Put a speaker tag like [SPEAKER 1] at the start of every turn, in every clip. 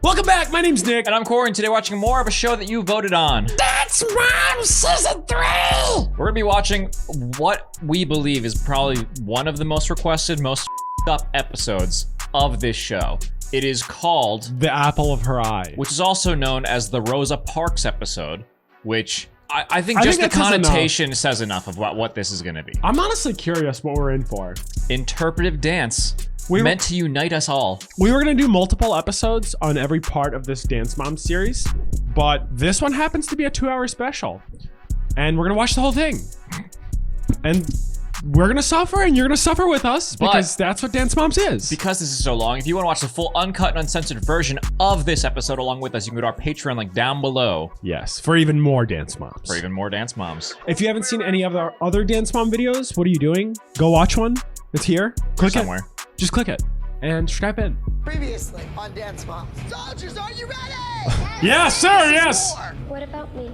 [SPEAKER 1] Welcome back, my name's Nick.
[SPEAKER 2] And I'm Corey, and today we're watching more of a show that you voted on.
[SPEAKER 1] Dance Moms Season 3!
[SPEAKER 2] We're gonna be watching what we believe is probably one of the most requested, most up episodes of this show. It is called
[SPEAKER 1] The Apple of Her Eye.
[SPEAKER 2] which is also known as the Rosa Parks episode, which I think just the
[SPEAKER 1] that says
[SPEAKER 2] connotation says enough of what this is gonna be.
[SPEAKER 1] I'm honestly curious what we're in for.
[SPEAKER 2] Interpretive dance, meant to unite us all.
[SPEAKER 1] We were gonna do multiple episodes on every part of this Dance Mom series, but this one happens to be a 2-hour special. And we're gonna watch the whole thing. And we're gonna suffer, and you're gonna suffer with us, because that's what Dance Moms is.
[SPEAKER 2] Because this is so long, if you want to watch the full uncut and uncensored version of this episode along with us, you can go to our Patreon link down below.
[SPEAKER 1] Yes, for even more Dance Moms.
[SPEAKER 2] For even more Dance Moms.
[SPEAKER 1] If you haven't seen any of our other Dance Mom videos, what are you doing? Go watch one. It's here. Click
[SPEAKER 2] somewhere.
[SPEAKER 1] it. Just click it and strap in.
[SPEAKER 3] Previously on Dance Moms. Soldiers, are you ready?
[SPEAKER 1] Yes, sir, yes!
[SPEAKER 4] What about me?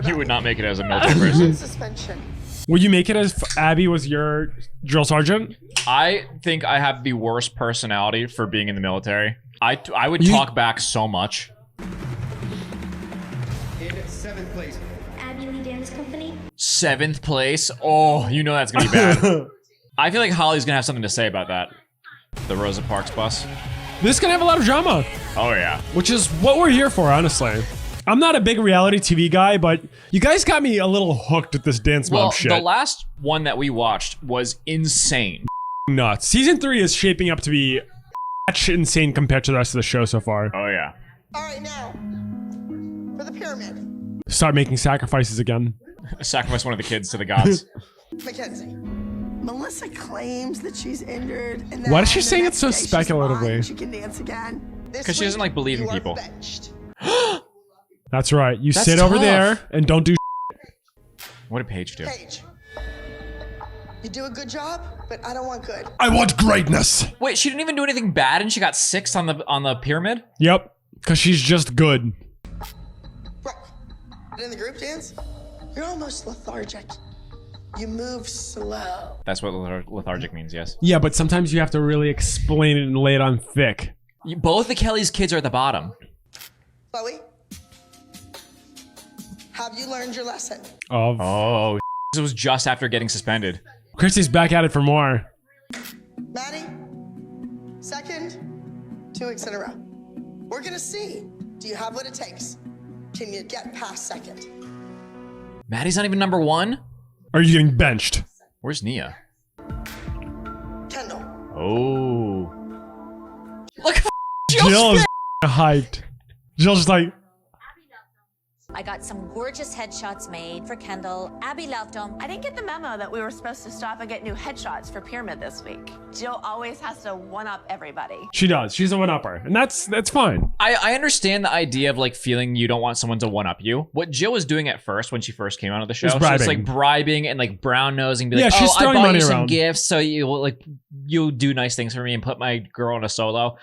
[SPEAKER 2] You would not make it as a military person.
[SPEAKER 3] Suspension.
[SPEAKER 1] Would you make it as Abby was your drill sergeant?
[SPEAKER 2] I think I have the worst personality for being in the military. I would talk back so much.
[SPEAKER 5] In 7th place.
[SPEAKER 4] Abby Lee Dance Company?
[SPEAKER 2] 7th place? Oh, you know that's gonna be bad. I feel like Holly's gonna have something to say about that. The Rosa Parks bus.
[SPEAKER 1] This can have a lot of drama,
[SPEAKER 2] Oh yeah.
[SPEAKER 1] which is what we're here for, honestly. I'm not a big reality TV guy, but you guys got me a little hooked with this Dance Mom
[SPEAKER 2] Well,
[SPEAKER 1] shit.
[SPEAKER 2] the last one that we watched was insane.
[SPEAKER 1] Nuts. Season 3 is shaping up to be insane compared to the rest of the show so far.
[SPEAKER 2] Oh yeah.
[SPEAKER 3] All right, now for the pyramid.
[SPEAKER 1] Start making sacrifices again.
[SPEAKER 2] Sacrifice one of the kids to the gods.
[SPEAKER 3] Mackenzie. Melissa claims that she's injured. And
[SPEAKER 1] Why is she
[SPEAKER 3] the
[SPEAKER 1] saying
[SPEAKER 3] next
[SPEAKER 1] it so
[SPEAKER 3] day she's
[SPEAKER 1] speculatively?
[SPEAKER 3] fine, she can dance again. This
[SPEAKER 2] 'Cause she doesn't
[SPEAKER 3] week,
[SPEAKER 2] like believe in
[SPEAKER 3] you are
[SPEAKER 2] people.
[SPEAKER 3] benched.
[SPEAKER 1] That's right. You
[SPEAKER 2] That's
[SPEAKER 1] sit over
[SPEAKER 2] tough.
[SPEAKER 1] there and don't do
[SPEAKER 2] What did Paige do?
[SPEAKER 3] Paige, you do a good job, but I don't want good.
[SPEAKER 1] I want greatness.
[SPEAKER 2] Wait, she didn't even do anything bad, and she got 6th on the pyramid.
[SPEAKER 1] Yep, because she's just good.
[SPEAKER 3] Brooke, in the group dance, you're almost lethargic. You move slow.
[SPEAKER 2] That's what lethargic means. Yes.
[SPEAKER 1] Yeah, but sometimes you have to really explain it and lay it on thick.
[SPEAKER 2] Both the Kelly's kids are at the bottom.
[SPEAKER 3] Chloe, have you learned your lesson?
[SPEAKER 2] Oh, this was just after getting suspended.
[SPEAKER 1] Christy's back at it for more.
[SPEAKER 3] Maddie, second, 2 weeks in a row. We're gonna see. Do you have what it takes? Can you get past second?
[SPEAKER 2] Maddie's not even number 1.
[SPEAKER 1] Are you getting benched?
[SPEAKER 2] Where's Nia?
[SPEAKER 3] Kendall,
[SPEAKER 2] Oh. Look,
[SPEAKER 1] Jill is hyped. Jill's just like,
[SPEAKER 6] I got some gorgeous headshots made for Kendall. Abby loved them.
[SPEAKER 7] I didn't get the memo that we were supposed to stop and get new headshots for Pyramid this week. Jill always has to one-up everybody.
[SPEAKER 1] she does. She's a one-upper, and that's fine.
[SPEAKER 2] I understand the idea of like feeling you don't want someone to one up you. What Jill was doing at first when she first came out of the show,
[SPEAKER 1] Is
[SPEAKER 2] she was
[SPEAKER 1] bribing.
[SPEAKER 2] like bribing and like brown nosing, be
[SPEAKER 1] Yeah,
[SPEAKER 2] like,
[SPEAKER 1] she's
[SPEAKER 2] "Oh, I
[SPEAKER 1] throwing
[SPEAKER 2] bought
[SPEAKER 1] money
[SPEAKER 2] you some
[SPEAKER 1] around.
[SPEAKER 2] gifts, so you'll do nice things for me and put my girl on a solo."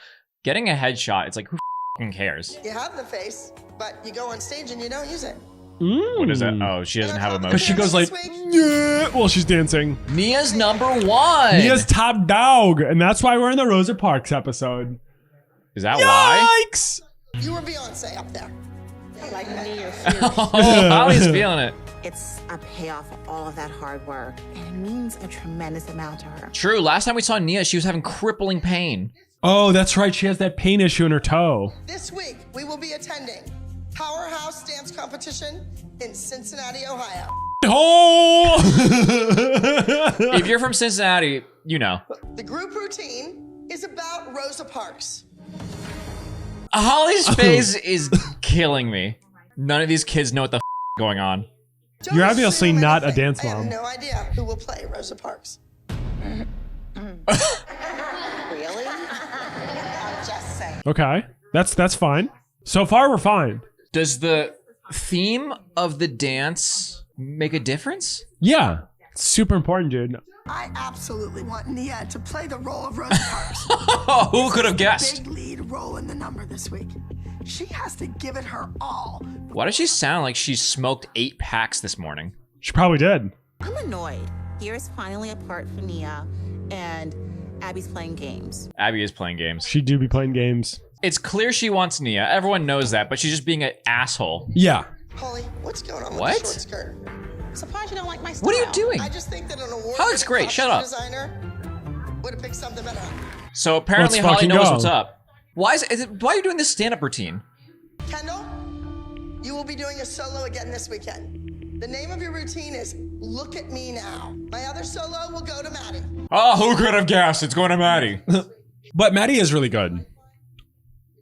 [SPEAKER 2] Getting a headshot, it's like, who f***ing cares?
[SPEAKER 3] you have the face, but you go on stage and you don't use it.
[SPEAKER 2] What is that? Oh, she doesn't have
[SPEAKER 1] Because she
[SPEAKER 2] emotion.
[SPEAKER 1] goes like,
[SPEAKER 3] This week-
[SPEAKER 1] yeah, while she's dancing.
[SPEAKER 2] Nia's number 1.
[SPEAKER 1] Nia's top dog, and that's why we're in the Rosa Parks episode.
[SPEAKER 2] Is that why?
[SPEAKER 1] Yikes!
[SPEAKER 3] You were Beyonce up there. Like that.
[SPEAKER 2] Oh, Holly's feeling it.
[SPEAKER 8] It's a payoff for all of that hard work, and it means a tremendous amount to her.
[SPEAKER 2] True. Last time we saw Nia, she was having crippling pain.
[SPEAKER 1] Oh, that's right. She has that pain issue in her toe.
[SPEAKER 3] This week, we will be attending Powerhouse Dance Competition in Cincinnati, Ohio.
[SPEAKER 1] Oh!
[SPEAKER 2] If you're from Cincinnati, you know.
[SPEAKER 3] The group routine is about Rosa Parks.
[SPEAKER 2] Holly's face is killing me. None of these kids know what the going on.
[SPEAKER 3] Don't
[SPEAKER 1] You're obviously
[SPEAKER 3] assume
[SPEAKER 1] not a
[SPEAKER 3] anything.
[SPEAKER 1] dance
[SPEAKER 3] I have
[SPEAKER 1] mom.
[SPEAKER 3] no idea who will play Rosa Parks.
[SPEAKER 8] Really?
[SPEAKER 3] I'm just saying.
[SPEAKER 1] Okay, that's fine. So far, we're fine.
[SPEAKER 2] Does the theme of the dance make a difference?
[SPEAKER 1] Yeah, it's super important, dude.
[SPEAKER 3] I absolutely want Nia to play the role of Rosa Parks.
[SPEAKER 2] Oh, who could have guessed?
[SPEAKER 3] Big lead role in the number this week. She has to give it her all.
[SPEAKER 2] Why does she sound like she smoked 8 packs this morning?
[SPEAKER 1] She probably did.
[SPEAKER 8] I'm annoyed. Here's finally a part for Nia, and Abby's playing games.
[SPEAKER 2] Abby is playing games.
[SPEAKER 1] She do be playing games.
[SPEAKER 2] It's clear she wants Nia. Everyone knows that, but she's just being an asshole.
[SPEAKER 1] Yeah.
[SPEAKER 3] Holly, what's going on
[SPEAKER 2] What?
[SPEAKER 3] with the short skirt?
[SPEAKER 7] I'm surprised you don't like my style.
[SPEAKER 2] What are you doing?
[SPEAKER 3] I just think that an award
[SPEAKER 2] Holly's great, shut up.
[SPEAKER 3] designer would have picked something better.
[SPEAKER 2] So apparently
[SPEAKER 1] Let's
[SPEAKER 2] Holly
[SPEAKER 1] fucking
[SPEAKER 2] knows
[SPEAKER 1] go.
[SPEAKER 2] what's up. Why are you doing this stand-up routine?
[SPEAKER 3] Kendall, you will be doing a solo again this weekend. The name of your routine is Look at Me Now. My other solo will go to Maddie.
[SPEAKER 2] Oh, who could have guessed? It's going to Maddie.
[SPEAKER 1] But Maddie is really good.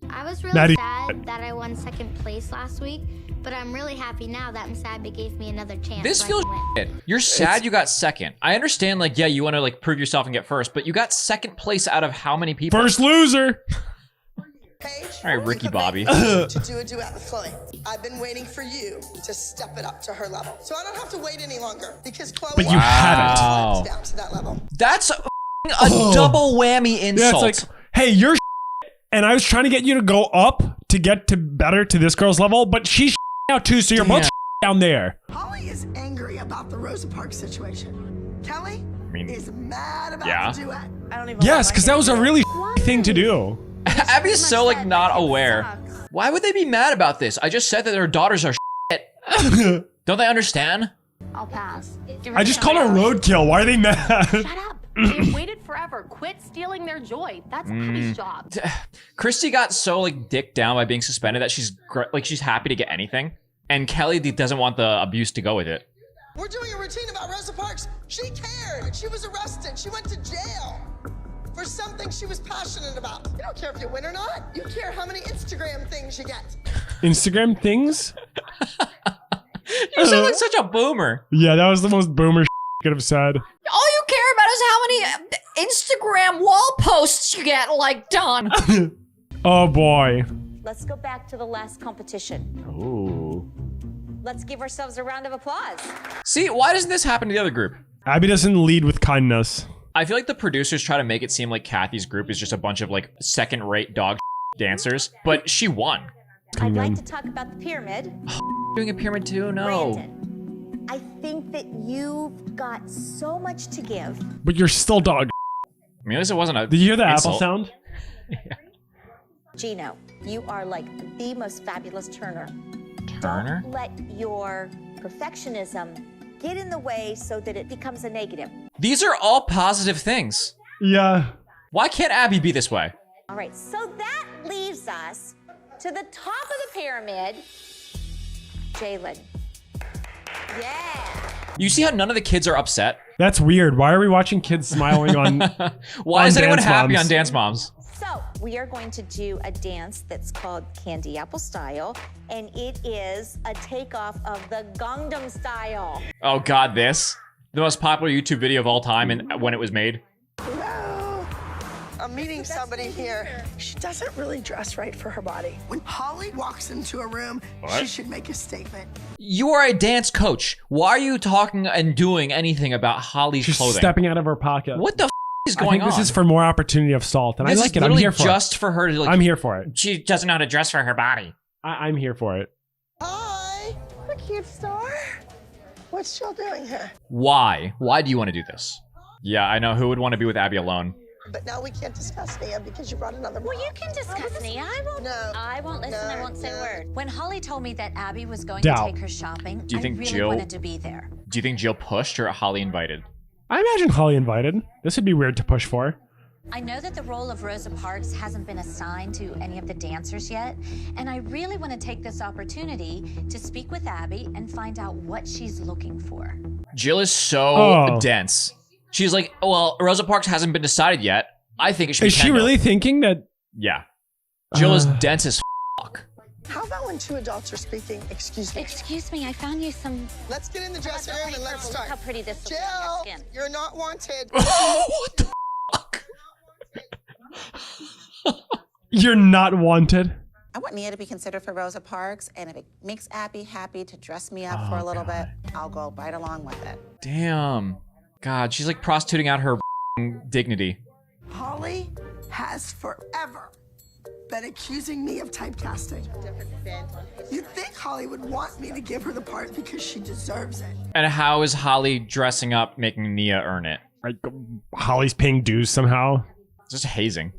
[SPEAKER 4] I was really
[SPEAKER 1] Maddie-
[SPEAKER 4] sad that I won second place last week, but I'm really happy now that Miss Abby gave me another chance.
[SPEAKER 2] This
[SPEAKER 4] so I
[SPEAKER 2] feels
[SPEAKER 4] can win.
[SPEAKER 2] shit. You're sad you got second. I understand, like, yeah, you want to, like, prove yourself and get first, but you got second place out of how many people?
[SPEAKER 1] First loser.
[SPEAKER 3] Paige,
[SPEAKER 2] All right, Ricky Bobby.
[SPEAKER 3] to do a duet with Chloe. I've been waiting for you to step it up to her level. So I don't have to wait any longer because Chloe
[SPEAKER 1] But you haven't.
[SPEAKER 2] Wow.
[SPEAKER 3] down to that level.
[SPEAKER 2] That's a double whammy
[SPEAKER 1] Yeah,
[SPEAKER 2] insult.
[SPEAKER 1] it's like, hey, you're and I was trying to get you to go up to get to better to this girl's level, but she's now too, so you're both down there.
[SPEAKER 3] Holly is angry about the Rosa Parks situation. Kelly
[SPEAKER 2] mean,
[SPEAKER 3] is mad about
[SPEAKER 2] yeah.
[SPEAKER 3] the duet.
[SPEAKER 7] I don't even
[SPEAKER 1] Yes,
[SPEAKER 7] like
[SPEAKER 1] because
[SPEAKER 7] my
[SPEAKER 1] that was a
[SPEAKER 7] hair.
[SPEAKER 1] really thing to do.
[SPEAKER 2] Abby's so, like, not
[SPEAKER 7] It
[SPEAKER 2] aware.
[SPEAKER 7] sucks.
[SPEAKER 2] Why would they be mad about this? I just said that their daughters are shit. Don't they understand?
[SPEAKER 7] I'll pass.
[SPEAKER 1] I just called her roadkill. Why are they mad?
[SPEAKER 7] Shut up. They've waited forever. Quit stealing their joy. That's Abby's job.
[SPEAKER 2] Christy got so, like, dicked down by being suspended that she's happy to get anything. And Kelly doesn't want the abuse to go with it.
[SPEAKER 3] We're doing a routine about Rosa Parks. She cared. She was arrested. She went to jail for something she was passionate about. You don't care if you win or not. You care how many Instagram things you get.
[SPEAKER 1] Instagram things?
[SPEAKER 2] You sound like such a boomer.
[SPEAKER 1] Yeah, that was the most boomer could have said.
[SPEAKER 5] All you care about is how many Instagram wall posts you get liked on.
[SPEAKER 1] Oh boy.
[SPEAKER 6] Let's go back to the last competition.
[SPEAKER 2] Ooh.
[SPEAKER 6] Let's give ourselves a round of applause.
[SPEAKER 2] See, why doesn't this happen to the other group?
[SPEAKER 1] Abby doesn't lead with kindness.
[SPEAKER 2] I feel like the producers try to make it seem like Kathy's group is just a bunch of, like, second-rate dog dancers, but she won.
[SPEAKER 6] I'd like to talk about the pyramid.
[SPEAKER 2] Doing a pyramid too? No.
[SPEAKER 6] Brandon, I think that you've got so much to give.
[SPEAKER 1] But you're still dog.
[SPEAKER 2] I mean, at least it wasn't a
[SPEAKER 1] Did you hear the
[SPEAKER 2] insult.
[SPEAKER 1] apple sound?
[SPEAKER 6] Gino, you are like the most fabulous turner.
[SPEAKER 2] Turner?
[SPEAKER 6] Don't let your perfectionism get in the way so that it becomes a negative.
[SPEAKER 2] These are all positive things.
[SPEAKER 1] Yeah.
[SPEAKER 2] Why can't Abby be this way?
[SPEAKER 6] All right, so that leaves us to the top of the pyramid, Jalen. Yeah.
[SPEAKER 2] You see how none of the kids are upset?
[SPEAKER 1] That's weird. Why are we watching kids smiling on...
[SPEAKER 2] Why
[SPEAKER 1] On
[SPEAKER 2] is anyone
[SPEAKER 1] Dance
[SPEAKER 2] happy
[SPEAKER 1] Moms.
[SPEAKER 2] on Dance Moms?
[SPEAKER 6] So we are going to do a dance that's called Candy Apple Style, and it is a takeoff of the Gangnam Style.
[SPEAKER 2] Oh god, this? The most popular YouTube video of all time and when it was made?
[SPEAKER 3] Hello. I'm meeting somebody here. She doesn't really dress right for her body. When Holly walks into a room, she should make a statement.
[SPEAKER 2] You are a dance coach. Why are you talking and doing anything about Holly's
[SPEAKER 1] She's
[SPEAKER 2] clothing?
[SPEAKER 1] stepping out of her pocket.
[SPEAKER 2] What the is
[SPEAKER 1] I
[SPEAKER 2] going
[SPEAKER 1] think
[SPEAKER 2] on?
[SPEAKER 1] this is for more opportunity of salt, and
[SPEAKER 2] This
[SPEAKER 1] I
[SPEAKER 2] is
[SPEAKER 1] like it. I'm
[SPEAKER 2] literally
[SPEAKER 1] here for
[SPEAKER 2] just for her to,
[SPEAKER 1] it.
[SPEAKER 2] like,
[SPEAKER 1] I'm here for it.
[SPEAKER 2] she doesn't know how to dress for her body.
[SPEAKER 1] I'm here for it.
[SPEAKER 3] Hi, a cute star. What's y'all doing here?
[SPEAKER 2] Why? Why do you want to do this? Yeah, I know. Who would want to be with Abby alone?
[SPEAKER 3] But now we can't discuss Nia because you brought another.
[SPEAKER 6] Well, you can discuss me.
[SPEAKER 3] No.
[SPEAKER 6] I won't listen. I won't say a word. When Holly told me that Abby was going
[SPEAKER 1] Doubt.
[SPEAKER 6] to take her shopping,
[SPEAKER 2] Do you think
[SPEAKER 6] I really
[SPEAKER 2] Jill-
[SPEAKER 6] wanted to be there.
[SPEAKER 2] Do you think Jill pushed or Holly invited?
[SPEAKER 1] I imagine Holly invited. This would be weird to push for.
[SPEAKER 6] I know that the role of Rosa Parks hasn't been assigned to any of the dancers yet, and I really want to take this opportunity to speak with Abby and find out what she's looking for.
[SPEAKER 2] Jill is so
[SPEAKER 1] Oh.
[SPEAKER 2] dense. She's like, oh, well, Rosa Parks hasn't been decided yet. I think it should be
[SPEAKER 1] Is she
[SPEAKER 2] Kendall.
[SPEAKER 1] really thinking that?
[SPEAKER 2] Yeah. Jill is dense as fuck.
[SPEAKER 3] How about when two adults are speaking? Excuse me.
[SPEAKER 6] Excuse me, I found you some...
[SPEAKER 3] Let's get in the dressing room and let's
[SPEAKER 6] Look
[SPEAKER 3] start.
[SPEAKER 6] how pretty this looks on your
[SPEAKER 3] Jill,
[SPEAKER 6] skin.
[SPEAKER 3] you're not wanted.
[SPEAKER 2] What the fuck?
[SPEAKER 1] You're not wanted.
[SPEAKER 8] I want Nia to be considered for Rosa Parks, and if it makes Abby happy to dress me up for a little bit, I'll go right along with it.
[SPEAKER 2] Damn. God, she's like prostituting out her dignity.
[SPEAKER 3] Holly has forever been accusing me of typecasting. You'd think Holly would want me to give her the part because she deserves it.
[SPEAKER 2] And how is Holly dressing up making Nia earn it?
[SPEAKER 1] Like Holly's paying dues somehow.
[SPEAKER 2] It's just hazing.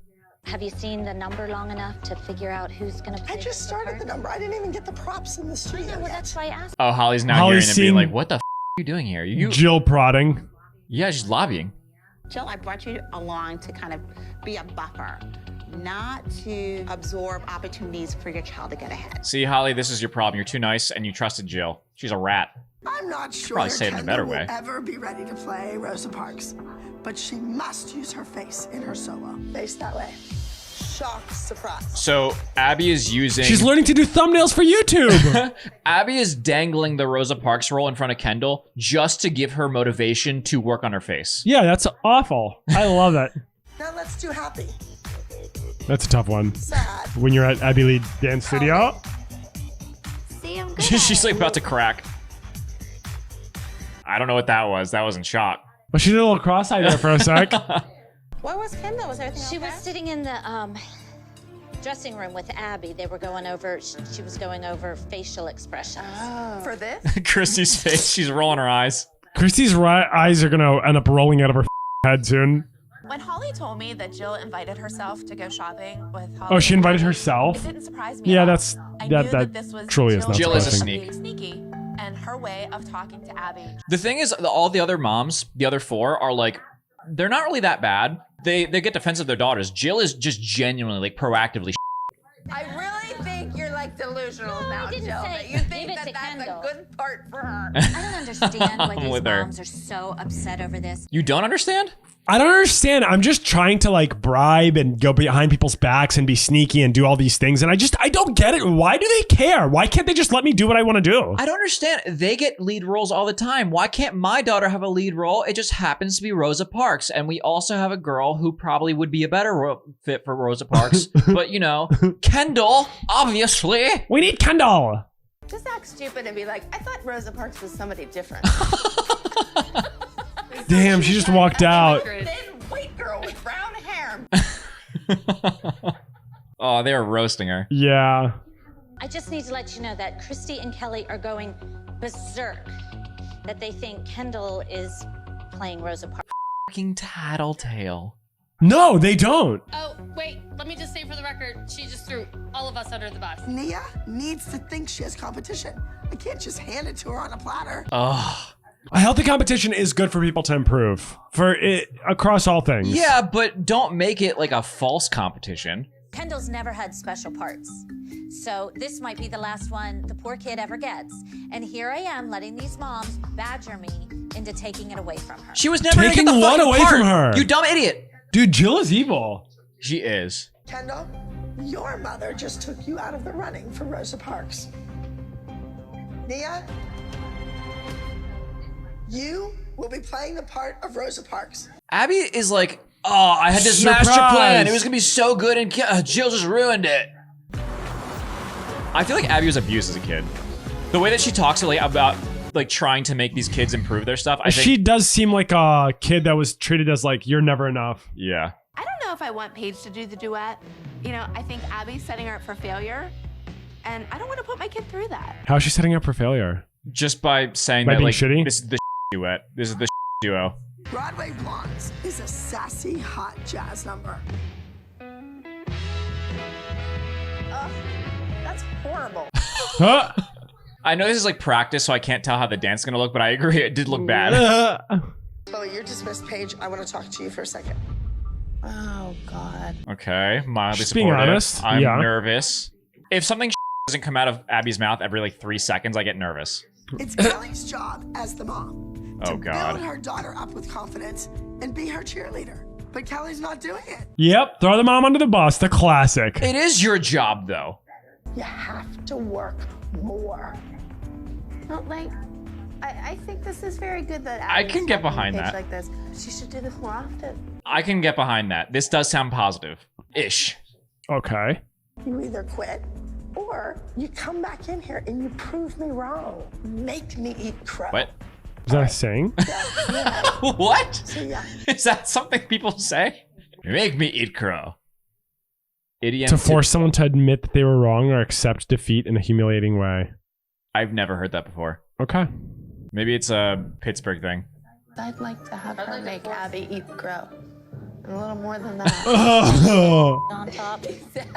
[SPEAKER 6] Have you seen the number long enough to figure out who's gonna play?
[SPEAKER 3] I just started the number. I didn't even get the props in the studio
[SPEAKER 6] Well,
[SPEAKER 3] yet.
[SPEAKER 6] that's why I asked.
[SPEAKER 2] Oh, Holly's now
[SPEAKER 1] Holly's
[SPEAKER 2] hearing and being
[SPEAKER 1] seen-
[SPEAKER 2] like, what the f are you doing here? You
[SPEAKER 1] Jill prodding.
[SPEAKER 2] Yeah, she's lobbying.
[SPEAKER 8] Jill, I brought you along to kind of be a buffer, not to absorb opportunities for your child to get ahead.
[SPEAKER 2] See, Holly, this is your problem. You're too nice and you trusted Jill. She's a rat.
[SPEAKER 3] I'm not sure
[SPEAKER 2] Probably say it in a
[SPEAKER 3] Kendall
[SPEAKER 2] better
[SPEAKER 3] will
[SPEAKER 2] way.
[SPEAKER 3] ever be ready to play Rosa Parks, but she must use her face in her solo. Face that way. Shock, surprise.
[SPEAKER 2] So Abby is using...
[SPEAKER 1] She's learning to do thumbnails for YouTube.
[SPEAKER 2] Abby is dangling the Rosa Parks role in front of Kendall just to give her motivation to work on her face.
[SPEAKER 1] Yeah, that's awful. I love that.
[SPEAKER 3] Now let's do happy.
[SPEAKER 1] That's a tough one.
[SPEAKER 3] Sad.
[SPEAKER 1] When you're at Abby Lee Dance Studio.
[SPEAKER 4] See, I'm good.
[SPEAKER 2] She's like about to crack. I don't know what that was. That was in shock.
[SPEAKER 1] Well, she did a little cross-eyed there for a sec.
[SPEAKER 8] Where was Kendall? Was everything
[SPEAKER 6] She
[SPEAKER 8] okay?
[SPEAKER 6] was sitting in the dressing room with Abby. They were going over. She was going over facial expressions.
[SPEAKER 3] For this?
[SPEAKER 2] Christy's face. She's rolling her eyes.
[SPEAKER 1] Christy's eyes are gonna end up rolling out of her head soon.
[SPEAKER 7] When Holly told me that Jill invited herself to go shopping with Holly,
[SPEAKER 1] Oh, she invited
[SPEAKER 7] it
[SPEAKER 1] herself?
[SPEAKER 7] didn't surprise me.
[SPEAKER 1] Yeah,
[SPEAKER 7] at all.
[SPEAKER 1] that's
[SPEAKER 7] I
[SPEAKER 1] that
[SPEAKER 7] knew
[SPEAKER 1] that
[SPEAKER 7] this was
[SPEAKER 1] truly is not
[SPEAKER 2] Jill is a
[SPEAKER 1] surprising.
[SPEAKER 2] sneak.
[SPEAKER 7] being sneaky, and her way of talking to Abby.
[SPEAKER 2] The thing is, all the other moms, the other four, are like, they're not really that bad. They get defensive of their daughters. Jill is just genuinely, like, proactively
[SPEAKER 7] I really think you're like delusional
[SPEAKER 6] No, I
[SPEAKER 7] now,
[SPEAKER 6] didn't
[SPEAKER 7] Jill.
[SPEAKER 6] say-
[SPEAKER 7] That you
[SPEAKER 6] leave
[SPEAKER 7] think
[SPEAKER 6] it
[SPEAKER 7] that
[SPEAKER 6] to
[SPEAKER 7] that's
[SPEAKER 6] Kendall.
[SPEAKER 7] a good part for her.
[SPEAKER 6] I don't understand why
[SPEAKER 2] I'm
[SPEAKER 6] these
[SPEAKER 2] with her.
[SPEAKER 6] moms are so upset over this.
[SPEAKER 2] You don't understand?
[SPEAKER 1] I don't understand. I'm just trying to like bribe and go behind people's backs and be sneaky and do all these things. And I don't get it. Why do they care? Why can't they just let me do what I want to do?
[SPEAKER 2] I don't understand. They get lead roles all the time. Why can't my daughter have a lead role? It just happens to be Rosa Parks. And we also have a girl who probably would be a better fit for Rosa Parks. But, you know, Kendall, obviously.
[SPEAKER 1] We need Kendall.
[SPEAKER 7] Just act stupid and be like, I thought Rosa Parks was somebody different.
[SPEAKER 1] Damn, she just walked out.
[SPEAKER 7] Thin white girl with brown hair.
[SPEAKER 2] Oh, they were roasting her.
[SPEAKER 1] Yeah.
[SPEAKER 6] I just need to let you know that Christy and Kelly are going berserk. That they think Kendall is playing Rosa Parks.
[SPEAKER 2] Fucking tattletale.
[SPEAKER 1] No, they don't.
[SPEAKER 9] Oh, wait, let me just say for the record, she just threw all of us under the bus.
[SPEAKER 3] Nia needs to think she has competition. I can't just hand it to her on a platter.
[SPEAKER 2] Ugh.
[SPEAKER 1] A healthy competition is good for people to improve for it across all things.
[SPEAKER 2] Yeah, but don't make it like a false competition.
[SPEAKER 6] Kendall's never had special parts. So this might be the last one the poor kid ever gets. And here I am letting these moms badger me into taking it away from her.
[SPEAKER 2] She was never
[SPEAKER 1] Taking
[SPEAKER 2] gonna get the
[SPEAKER 1] what
[SPEAKER 2] fucking
[SPEAKER 1] away
[SPEAKER 2] part.
[SPEAKER 1] from her?
[SPEAKER 2] You dumb idiot.
[SPEAKER 1] Dude, Jill is evil.
[SPEAKER 2] She is.
[SPEAKER 3] Kendall, your mother just took you out of the running for Rosa Parks. Nia, you will be playing the part of Rosa Parks.
[SPEAKER 2] Abby is like, oh, I had this master plan. It was gonna be so good, and Jill just ruined it. I feel like Abby was abused as a kid. The way that she talks like about like trying to make these kids improve their stuff, I think.
[SPEAKER 1] She does seem like a kid that was treated as like, you're never enough.
[SPEAKER 2] Yeah.
[SPEAKER 7] I don't know if I want Paige to do the duet. You know, I think Abby's setting her up for failure. And I don't want to put my kid through that.
[SPEAKER 1] How's she setting up for failure?
[SPEAKER 2] Just by saying
[SPEAKER 1] By
[SPEAKER 2] that
[SPEAKER 1] being
[SPEAKER 2] like
[SPEAKER 1] shitty?
[SPEAKER 2] this is the duet. This is the duo.
[SPEAKER 3] Broadway Blondes is a sassy, hot jazz number.
[SPEAKER 7] Ugh, that's horrible.
[SPEAKER 1] Huh?
[SPEAKER 2] I know this is like practice, so I can't tell how the dance is gonna look, but I agree, it did look bad.
[SPEAKER 3] Chloe, you're dismissed. Paige, I want to talk to you for a second.
[SPEAKER 8] Oh, God.
[SPEAKER 2] Okay, mildly
[SPEAKER 1] Just being
[SPEAKER 2] supportive.
[SPEAKER 1] honest,
[SPEAKER 2] I'm
[SPEAKER 1] yeah.
[SPEAKER 2] nervous. If something doesn't come out of Abby's mouth every like 3 seconds, I get nervous.
[SPEAKER 3] It's Kelly's job as the mom
[SPEAKER 2] Oh
[SPEAKER 3] to
[SPEAKER 2] God.
[SPEAKER 3] build her daughter up with confidence and be her cheerleader. But Kelly's not doing it.
[SPEAKER 1] Yep, throw the mom under the bus, the classic.
[SPEAKER 2] It is your job though.
[SPEAKER 3] You have to work more.
[SPEAKER 7] Well, like, I think this is very good that
[SPEAKER 2] I
[SPEAKER 7] Abby's
[SPEAKER 2] can get
[SPEAKER 7] talking to
[SPEAKER 2] behind
[SPEAKER 7] Paige
[SPEAKER 2] that.
[SPEAKER 7] like this. She should do this more often.
[SPEAKER 2] I can get behind that. This does sound positive. Ish.
[SPEAKER 1] Okay.
[SPEAKER 3] You either quit or you come back in here and you prove me wrong. Make me eat crow.
[SPEAKER 2] What?
[SPEAKER 1] Is that a saying?
[SPEAKER 2] What?
[SPEAKER 3] So yeah.
[SPEAKER 2] Is that something people say? Make me eat crow. Idiom
[SPEAKER 1] To force someone to admit that they were wrong or accept defeat in a humiliating way.
[SPEAKER 2] I've never heard that before.
[SPEAKER 1] Okay.
[SPEAKER 2] Maybe it's a Pittsburgh thing.
[SPEAKER 7] I'd like to have her make Abby eat crow.
[SPEAKER 3] and a little more than that.
[SPEAKER 6] On top.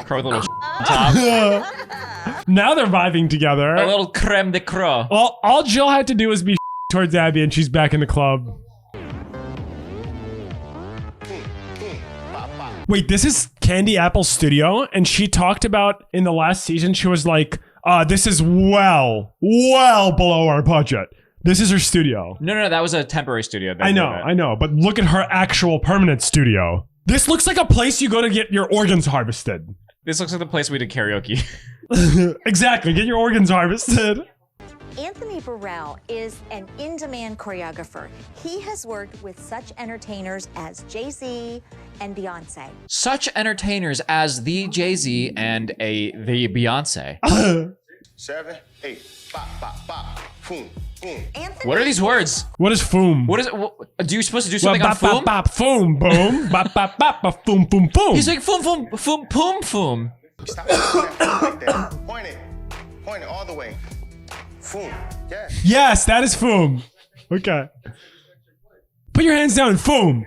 [SPEAKER 2] Crow with a little on top.
[SPEAKER 1] Now they're vibing together.
[SPEAKER 2] A little creme de croix.
[SPEAKER 1] All Jill had to do was be towards Abby, and she's back in the club. Wait, this is Candy Apple's studio, and she talked about in the last season, she was like, this is well below our budget. This is her studio.
[SPEAKER 2] No, that was a temporary studio.
[SPEAKER 1] I know, but look at her actual permanent studio. This looks like a place you go to get your organs harvested.
[SPEAKER 2] This looks like the place we did karaoke.
[SPEAKER 1] Exactly, get your organs harvested.
[SPEAKER 6] Anthony Burrell is an in-demand choreographer. He has worked with such entertainers as Jay-Z and Beyonce.
[SPEAKER 2] Such entertainers as the Jay-Z and the Beyonce.
[SPEAKER 10] 7, 8, bop, bop, bop, boom, boom.
[SPEAKER 2] What are these words?
[SPEAKER 1] What is foom?
[SPEAKER 2] What is it? Do you supposed to do something on
[SPEAKER 1] bop,
[SPEAKER 2] foom?
[SPEAKER 1] bop, foom, boom, bop, bop, bop, bop, foom, foom, foom.
[SPEAKER 2] He's like foom, foom, foom, poom, foom.
[SPEAKER 10] Stop like that. Point it all the way. Boom. Yes.
[SPEAKER 1] Yes, that is foom. Okay. Put your hands down, foom.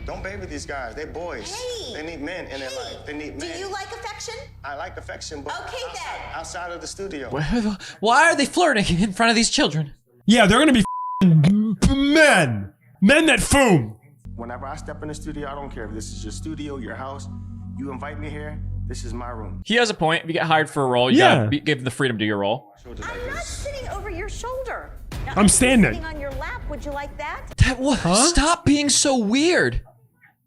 [SPEAKER 10] Don't baby these guys. They're boys.
[SPEAKER 8] Hey.
[SPEAKER 10] They need men in their life. They need men.
[SPEAKER 8] Do you like affection?
[SPEAKER 10] I like affection, but
[SPEAKER 8] Okay, then.
[SPEAKER 10] outside of the studio.
[SPEAKER 2] Why are they flirting in front of these children?
[SPEAKER 1] Yeah, they're gonna be men. Men that foom.
[SPEAKER 10] Whenever I step in the studio, I don't care if this is your studio, your house. You invite me here, this is my room.
[SPEAKER 2] He has a point. If you get hired for a role, you gotta give the freedom to your role.
[SPEAKER 8] I'm not sitting over your shoulder. Now,
[SPEAKER 1] I'm standing.
[SPEAKER 8] Sitting on your lap. Would you like that?
[SPEAKER 2] Stop being so weird.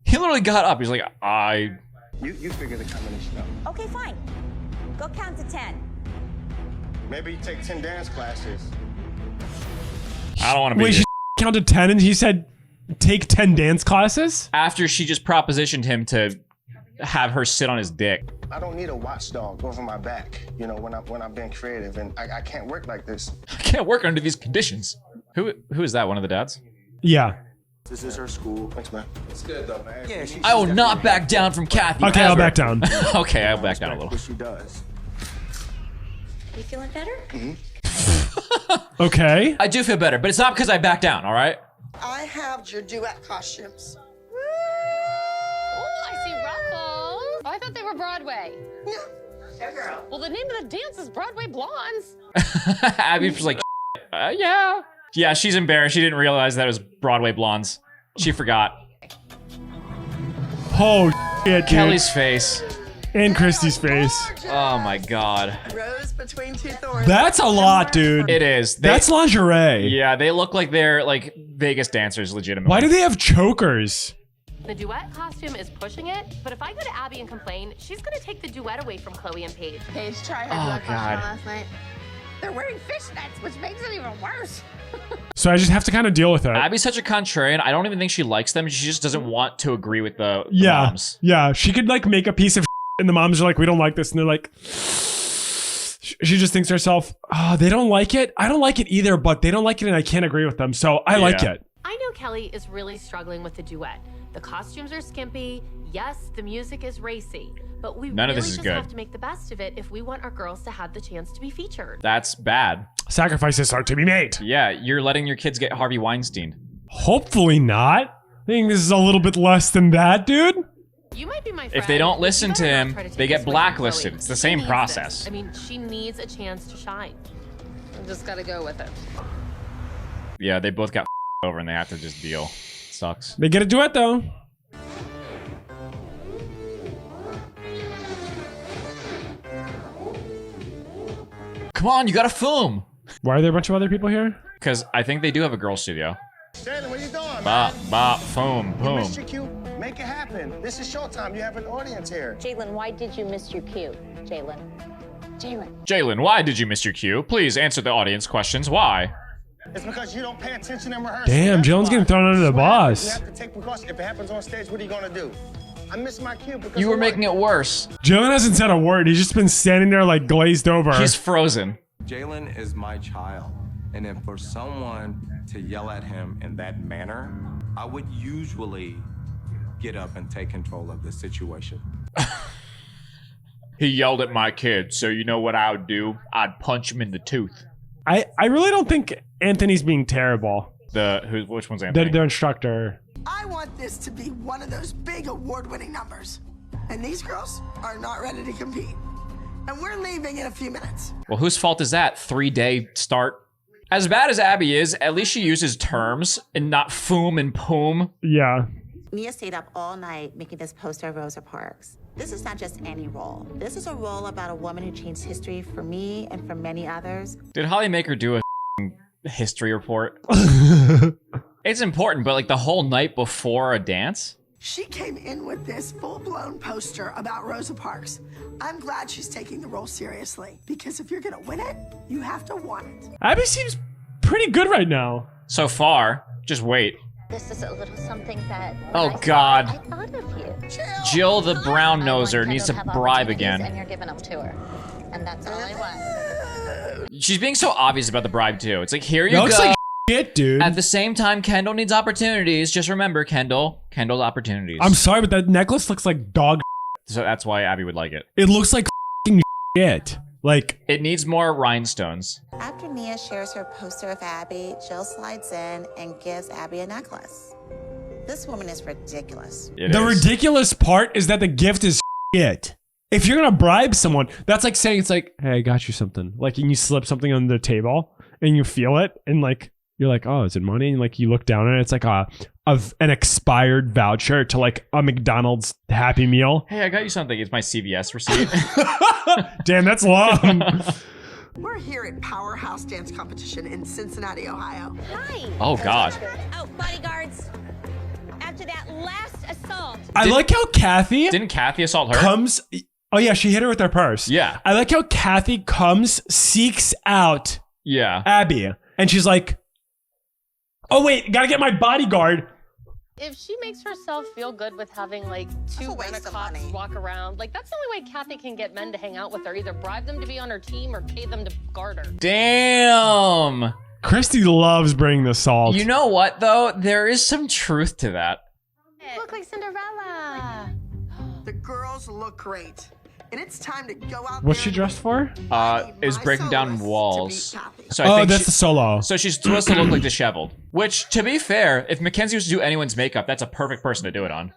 [SPEAKER 2] He literally got up. He's like,
[SPEAKER 10] You figure the combination out.
[SPEAKER 6] Okay, fine. Go count to 10.
[SPEAKER 10] Maybe you take 10 dance classes.
[SPEAKER 2] I don't want to be
[SPEAKER 1] Wait, she counted 10 and he said, take 10 dance classes?
[SPEAKER 2] After she just propositioned him to have her sit on his dick.
[SPEAKER 10] I don't need a watchdog over my back, you know, when I'm being creative, and I can't work like this.
[SPEAKER 2] I can't work under these conditions. Who is that? One of the dads?
[SPEAKER 1] Yeah.
[SPEAKER 10] This is her school. Thanks, man. It's good though, man. Yeah,
[SPEAKER 2] I will not back down from Kathy.
[SPEAKER 1] Okay, I'll back down.
[SPEAKER 2] Okay, I'll back down a little.
[SPEAKER 10] What she does.
[SPEAKER 6] You feeling better?
[SPEAKER 1] Okay.
[SPEAKER 2] I do feel better, but it's not because I back down, all right?
[SPEAKER 3] I have your duet costumes.
[SPEAKER 9] Oh, I see ruffles. Oh, I thought they were Broadway.
[SPEAKER 3] Yeah.
[SPEAKER 9] Girl. Well, the name of the dance is Broadway Blondes.
[SPEAKER 2] Abby was like, yeah. Yeah, she's embarrassed. She didn't realize that it was Broadway Blondes. She forgot.
[SPEAKER 1] Oh, shit, dude.
[SPEAKER 2] Kelly's face.
[SPEAKER 1] And Christy's face.
[SPEAKER 2] Oh my god.
[SPEAKER 3] Rose between two thorns.
[SPEAKER 1] That's a lot, dude.
[SPEAKER 2] It is.
[SPEAKER 1] That's lingerie.
[SPEAKER 2] Yeah, they look like they're like Vegas dancers, legitimately.
[SPEAKER 1] Why do they have chokers?
[SPEAKER 11] The duet costume is pushing it, but if I go to Abby and complain, she's gonna take the duet away from Chloe and Paige.
[SPEAKER 3] Paige tried her duet costume last night. They're wearing fishnets, which makes it even worse.
[SPEAKER 1] So I just have to kind of deal with it.
[SPEAKER 2] Abby's such a contrarian. I don't even think she likes them. She just doesn't want to agree with the
[SPEAKER 1] Yeah.
[SPEAKER 2] moms.
[SPEAKER 1] Yeah. She could like make a piece of and the moms are like, we don't like this. And they're like, she just thinks to herself, oh, they don't like it. I don't like it either, but they don't like it and I can't agree with them. So I like it.
[SPEAKER 11] I know Kelly is really struggling with the duet. The costumes are skimpy. Yes, the music is racy. But we
[SPEAKER 2] None of
[SPEAKER 11] really
[SPEAKER 2] this is
[SPEAKER 11] just
[SPEAKER 2] good.
[SPEAKER 11] have to make the best of it if we want our girls to have the chance to be featured.
[SPEAKER 2] That's bad.
[SPEAKER 1] Sacrifices are to be made.
[SPEAKER 2] Yeah, you're letting your kids get Harvey Weinstein.
[SPEAKER 1] Hopefully not. I think this is a little bit less than that, dude.
[SPEAKER 11] You might be my friend.
[SPEAKER 2] If they don't
[SPEAKER 11] but
[SPEAKER 2] listen
[SPEAKER 11] you
[SPEAKER 2] to
[SPEAKER 11] better
[SPEAKER 2] him,
[SPEAKER 11] not try to take
[SPEAKER 2] they get
[SPEAKER 11] this away from
[SPEAKER 2] blacklisted.
[SPEAKER 11] Chloe.
[SPEAKER 2] It's the
[SPEAKER 11] She
[SPEAKER 2] same
[SPEAKER 11] needs
[SPEAKER 2] process.
[SPEAKER 11] this. I mean, she needs a chance to shine. I just gotta go with it.
[SPEAKER 2] Yeah, they both got over and they have to just deal. Sucks.
[SPEAKER 1] They get a duet though.
[SPEAKER 2] Come on, you gotta film.
[SPEAKER 1] Why are there a bunch of other people here?
[SPEAKER 2] Because I think they do have a girl studio.
[SPEAKER 10] Jalen, what you doing,
[SPEAKER 2] Bop,
[SPEAKER 10] man?
[SPEAKER 2] bop, foom,
[SPEAKER 10] You
[SPEAKER 2] boom.
[SPEAKER 10] missed your cue. Make it happen. This is showtime. You have an audience here.
[SPEAKER 6] Jalen, why did you miss your cue? Jalen.
[SPEAKER 2] Jalen, why did you miss your cue? Please answer the audience questions. Why?
[SPEAKER 10] It's because you don't pay attention in rehearsal.
[SPEAKER 1] Damn,
[SPEAKER 10] That's
[SPEAKER 1] Jalen's
[SPEAKER 10] why.
[SPEAKER 1] getting thrown under the
[SPEAKER 10] That's what happens.
[SPEAKER 1] bus.
[SPEAKER 10] You have to take precautions. If it happens on stage, what are you gonna do? I missed my cue because
[SPEAKER 2] You were
[SPEAKER 10] of what?
[SPEAKER 2] making it worse.
[SPEAKER 1] Jalen hasn't said a word. He's just been standing there like glazed over.
[SPEAKER 2] He's frozen.
[SPEAKER 12] Jalen is my child, and then for someone to yell at him in that manner, I would usually get up and take control of the situation.
[SPEAKER 2] He yelled at my kid, so you know what I would do? I'd punch him in the tooth.
[SPEAKER 1] I really don't think Anthony's being terrible.
[SPEAKER 2] Which one's Anthony?
[SPEAKER 1] Their instructor.
[SPEAKER 3] I want this to be one of those big award-winning numbers. And these girls are not ready to compete. And we're leaving in a few minutes.
[SPEAKER 2] Well, whose fault is that? 3-day start? As bad as Abby is, at least she uses terms and not foom and poom.
[SPEAKER 1] Yeah.
[SPEAKER 8] Nia stayed up all night making this poster of Rosa Parks. This is not just any role. This is a role about a woman who changed history for me and for many others.
[SPEAKER 2] Did Holly make her do a history report? It's important, but like the whole night before a dance?
[SPEAKER 3] She came in with this full-blown poster about Rosa Parks. I'm glad she's taking the role seriously, because if you're gonna win it, you have to want it.
[SPEAKER 1] Abby seems pretty good right now.
[SPEAKER 2] So far. Just wait.
[SPEAKER 6] This is a little something that.
[SPEAKER 2] Oh, God.
[SPEAKER 6] I thought of you.
[SPEAKER 2] Jill the brown noser needs to bribe again.
[SPEAKER 6] And you're giving them to her. And that's all I want.
[SPEAKER 2] She's being so obvious about the bribe, too. It's like, here you go.
[SPEAKER 1] Looks like shit, dude.
[SPEAKER 2] At the same time, Kendall needs opportunities. Just remember, Kendall's opportunities.
[SPEAKER 1] I'm sorry, but that necklace looks like dog.
[SPEAKER 2] So that's why Abby would like it.
[SPEAKER 1] It looks like shit. Like,
[SPEAKER 2] it needs more rhinestones.
[SPEAKER 8] After Nia shares her poster with Abby, Jill slides in and gives Abby a necklace. This woman is ridiculous.
[SPEAKER 1] The ridiculous part is that the gift is shit. If you're gonna bribe someone, that's like saying, it's like, hey, I got you something. Like, and you slip something on the table and you feel it, and like, you're like, oh, is it money? And like, you look down and it's like an expired voucher to like a McDonald's Happy Meal.
[SPEAKER 2] Hey, I got you something. It's my CVS receipt.
[SPEAKER 1] Damn, that's long.
[SPEAKER 3] We're here at Powerhouse Dance Competition in Cincinnati, Ohio.
[SPEAKER 6] Hi.
[SPEAKER 2] Oh, God.
[SPEAKER 6] Oh, bodyguards. After that last assault.
[SPEAKER 1] I like how Kathy...
[SPEAKER 2] Didn't Kathy assault her?
[SPEAKER 1] Comes... Oh, yeah, she hit her with her purse.
[SPEAKER 2] Yeah.
[SPEAKER 1] I like how Kathy comes, seeks out Abby, and she's like, oh, wait, gotta get my bodyguard.
[SPEAKER 11] If she makes herself feel good with having like 2 rent-a-cops walk around, like that's the only way Kathy can get men to hang out with her. Either bribe them to be on her team or pay them to guard her.
[SPEAKER 2] Damn.
[SPEAKER 1] Christy loves bringing the salt.
[SPEAKER 2] You know what, though? There is some truth to that.
[SPEAKER 11] You look like Cinderella.
[SPEAKER 3] The girls look great. And it's time to go out
[SPEAKER 1] What's
[SPEAKER 3] there
[SPEAKER 1] she dressed for?
[SPEAKER 2] Is breaking down walls. So
[SPEAKER 1] Oh, that's the solo.
[SPEAKER 2] So she's supposed to look like disheveled. Which, to be fair, if Mackenzie was to do anyone's makeup, that's a perfect person to do it on.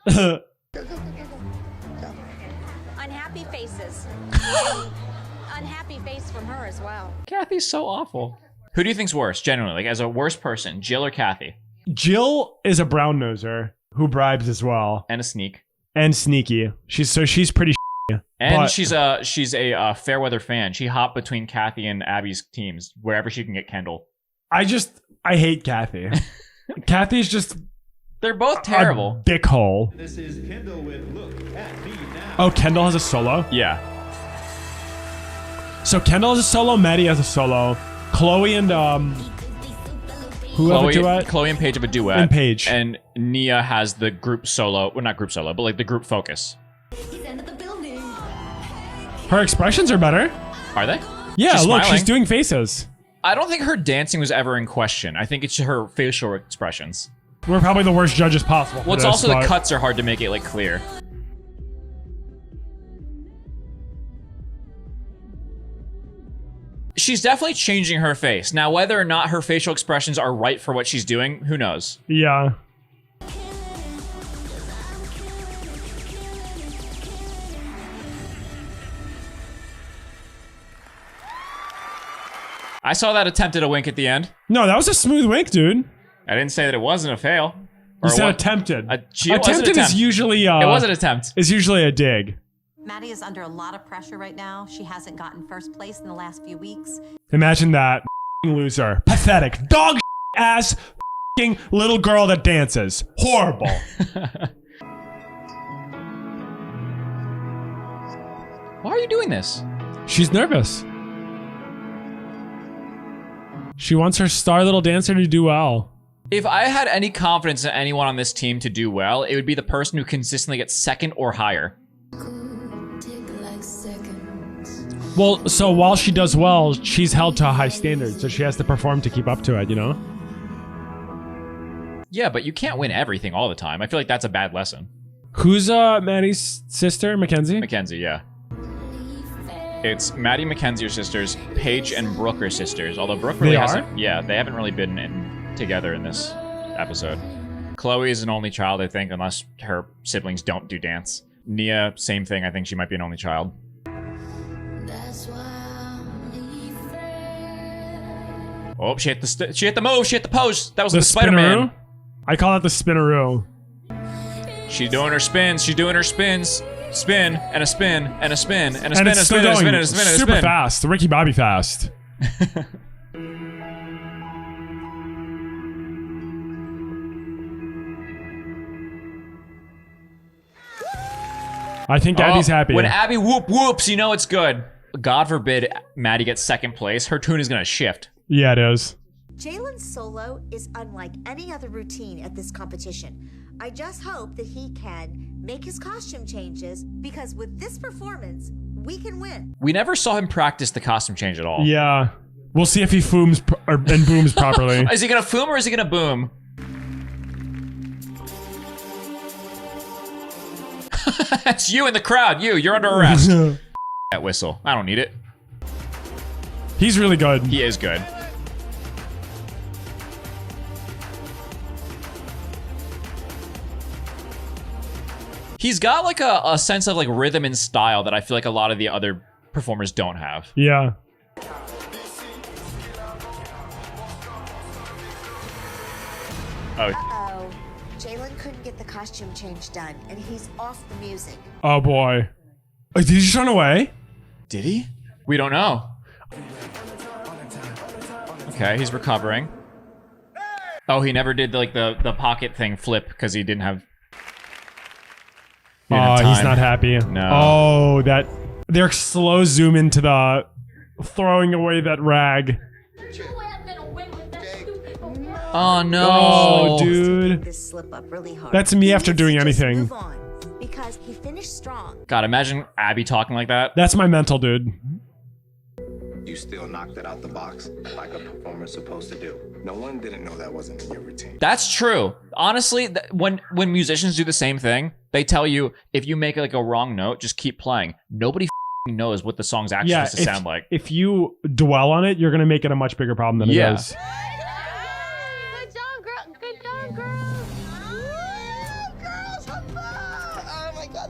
[SPEAKER 6] Unhappy faces. Unhappy face from her as well.
[SPEAKER 2] Kathy's so awful. Who do you think's worse, genuinely? Like, as a worst person, Jill or Kathy?
[SPEAKER 1] Jill is a brown noser who bribes as well.
[SPEAKER 2] And a sneak.
[SPEAKER 1] And sneaky. She's pretty
[SPEAKER 2] And
[SPEAKER 1] but
[SPEAKER 2] she's a fair weather fan. She hopped between Kathy and Abby's teams wherever she can get Kendall.
[SPEAKER 1] I hate Kathy. Kathy's just...
[SPEAKER 2] They're both terrible.
[SPEAKER 1] A dickhole.
[SPEAKER 13] This is Kendall with Look at Me Now.
[SPEAKER 1] Oh, Kendall has a solo?
[SPEAKER 2] Yeah.
[SPEAKER 1] So Kendall has a solo, Maddie has a solo. Chloe and who have a duet?
[SPEAKER 2] Chloe and Paige have a duet.
[SPEAKER 1] And Paige.
[SPEAKER 2] And Nia has the group solo. Well, not group solo, but like the group focus.
[SPEAKER 1] Her expressions are better.
[SPEAKER 2] Are they?
[SPEAKER 1] Yeah,
[SPEAKER 2] She's
[SPEAKER 1] look,
[SPEAKER 2] smiling.
[SPEAKER 1] she's doing faces.
[SPEAKER 2] I don't think her dancing was ever in question. I think it's her facial expressions.
[SPEAKER 1] We're probably the worst judges possible.
[SPEAKER 2] Well, it's also the cuts are hard to make it like clear. She's definitely changing her face. Now, whether or not her facial expressions are right for what she's doing, who knows?
[SPEAKER 1] Yeah.
[SPEAKER 2] I saw that attempt at a wink at the end.
[SPEAKER 1] No, that was a smooth wink, dude.
[SPEAKER 2] I didn't say that it wasn't a fail.
[SPEAKER 1] You said attempted.
[SPEAKER 2] Attempted
[SPEAKER 1] is usually...
[SPEAKER 2] it was an attempt.
[SPEAKER 1] Is usually a dig.
[SPEAKER 14] Maddie is under a lot of pressure right now. She hasn't gotten first place in the last few weeks.
[SPEAKER 1] Imagine that. Loser. Pathetic. Dog ass little girl that dances. Horrible.
[SPEAKER 2] Why are you doing this?
[SPEAKER 1] She's nervous. She wants her star little dancer to do well.
[SPEAKER 2] If I had any confidence in anyone on this team to do well, it would be the person who consistently gets second or higher.
[SPEAKER 1] Well, so while she does well, she's held to a high standard, so she has to perform to keep up to it, you know?
[SPEAKER 2] Yeah, but you can't win everything all the time. I feel like that's a bad lesson.
[SPEAKER 1] Who's Maddie's sister, Mackenzie?
[SPEAKER 2] Mackenzie, yeah. It's Maddie, Mackenzie are sisters. Paige and Brooke are sisters. Although Brooke really hasn't. Yeah, they haven't really been together in this episode. Chloe is an only child, I think, unless her siblings don't do dance. Nia, same thing. I think she might be an only child. Oh, she hit the move. She hit the pose. That was the Spider-Man.
[SPEAKER 1] I call it the spinneroo.
[SPEAKER 2] She's doing her spins. She's doing her spins. Spin and a spin and a spin and a spin
[SPEAKER 1] And
[SPEAKER 2] and a
[SPEAKER 1] it's
[SPEAKER 2] spin
[SPEAKER 1] still
[SPEAKER 2] and a spin
[SPEAKER 1] going
[SPEAKER 2] and a spin and a
[SPEAKER 1] super
[SPEAKER 2] spin.
[SPEAKER 1] fast. The Ricky Bobby fast. I think Abby's happy.
[SPEAKER 2] When Abby whoops, you know it's good. God forbid Maddie gets second place. Her tune is gonna shift.
[SPEAKER 1] Yeah, it is.
[SPEAKER 15] Jalen's solo is unlike any other routine at this competition. I just hope that he can make his costume changes, because with this performance, we can win.
[SPEAKER 2] We never saw him practice the costume change at all.
[SPEAKER 1] Yeah. We'll see if he fooms and booms properly.
[SPEAKER 2] Is he gonna foom or is he gonna boom? That's you in the crowd. You're under arrest. That whistle. I don't need it.
[SPEAKER 1] He's really good.
[SPEAKER 2] He is good. He's got like a sense of like rhythm and style that I feel like a lot of the other performers don't have.
[SPEAKER 1] Yeah.
[SPEAKER 2] Oh.
[SPEAKER 15] Uh-oh. Jalen couldn't get the costume change done, and he's off the music.
[SPEAKER 1] Oh boy. Did he just run away?
[SPEAKER 2] Did he? We don't know. Okay, he's recovering. Oh, he never did like the pocket thing flip because he didn't have.
[SPEAKER 1] Oh, he's not happy.
[SPEAKER 2] No.
[SPEAKER 1] Oh, that they're slow zoom into the throwing away that rag.
[SPEAKER 2] Oh no,
[SPEAKER 1] oh, dude.
[SPEAKER 15] This slip up really hard.
[SPEAKER 1] That's me after doing anything.
[SPEAKER 15] Move on, because he finished strong.
[SPEAKER 2] God, imagine Abby talking like that.
[SPEAKER 1] That's my mental, dude.
[SPEAKER 12] You still knocked it out the box like a performer's supposed to do. No one didn't know that wasn't in your routine.
[SPEAKER 2] That's true. Honestly, when musicians do the same thing, they tell you if you make like a wrong note, just keep playing. Nobody knows what the song's actually supposed to sound like.
[SPEAKER 1] If you dwell on it, you're gonna make it a much bigger problem than it is.
[SPEAKER 11] Good job, girl. Good job, girls.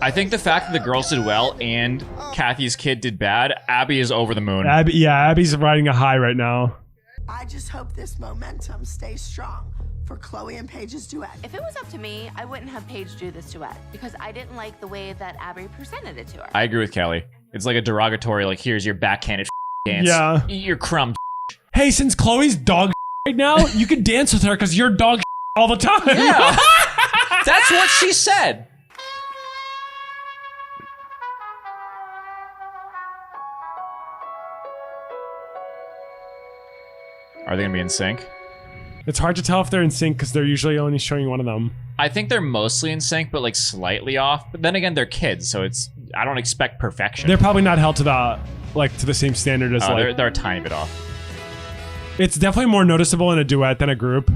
[SPEAKER 2] I think the fact that the girls did well and Kathy's kid did bad, Abby is over the moon.
[SPEAKER 1] Abby's riding a high right now.
[SPEAKER 3] I just hope this momentum stays strong for Chloe and Paige's duet.
[SPEAKER 7] If it was up to me, I wouldn't have Paige do this duet because I didn't like the way that Abby presented it to her.
[SPEAKER 2] I agree with Kelly. It's like a derogatory, like, here's your backhanded dance.
[SPEAKER 1] Yeah.
[SPEAKER 2] Eat your crumb.
[SPEAKER 1] Hey, since Chloe's dog right now, you can dance with her because you're dog all the time.
[SPEAKER 2] Yeah. That's what she said. Are they gonna be in sync?
[SPEAKER 1] It's hard to tell if they're in sync because they're usually only showing one of them.
[SPEAKER 2] I think they're mostly in sync, but like slightly off. But then again, they're kids, so I don't expect perfection.
[SPEAKER 1] They're probably not held to the same standard as
[SPEAKER 2] they're a tiny bit off.
[SPEAKER 1] It's definitely more noticeable in a duet than a group.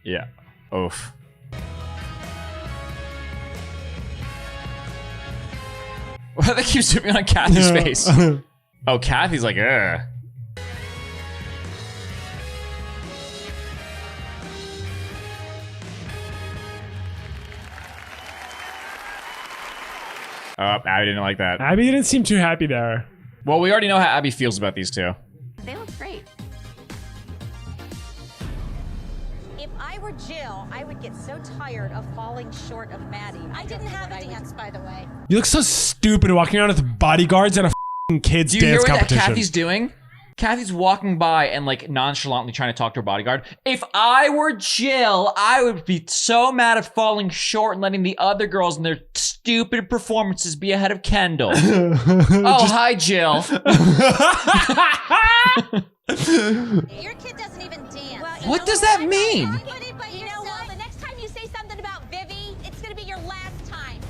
[SPEAKER 2] Yeah. Oof. Why do they keep zooming on Kathy's face? Oh, Kathy's like, ugh. Oh, Abby didn't like that.
[SPEAKER 1] Abby didn't seem too happy there.
[SPEAKER 2] Well, we already know how Abby feels about these two.
[SPEAKER 7] They look great.
[SPEAKER 14] If I were Jill, I would get so tired of falling short of Maddie. I didn't have a dance, by the way.
[SPEAKER 1] You look so stupid walking around with bodyguards at a kids'
[SPEAKER 2] Do you hear
[SPEAKER 1] dance
[SPEAKER 2] what
[SPEAKER 1] competition.
[SPEAKER 2] that Kathy's doing? Kathy's walking by and like nonchalantly trying to talk to her bodyguard. If I were Jill, I would be so mad at falling short and letting the other girls in their stupid performances be ahead of Kendall. Hi, Jill.
[SPEAKER 14] Your kid doesn't even dance. Well,
[SPEAKER 2] What does that mean?
[SPEAKER 14] But you know what? The next time you say something about Vivi, it's gonna be your last time.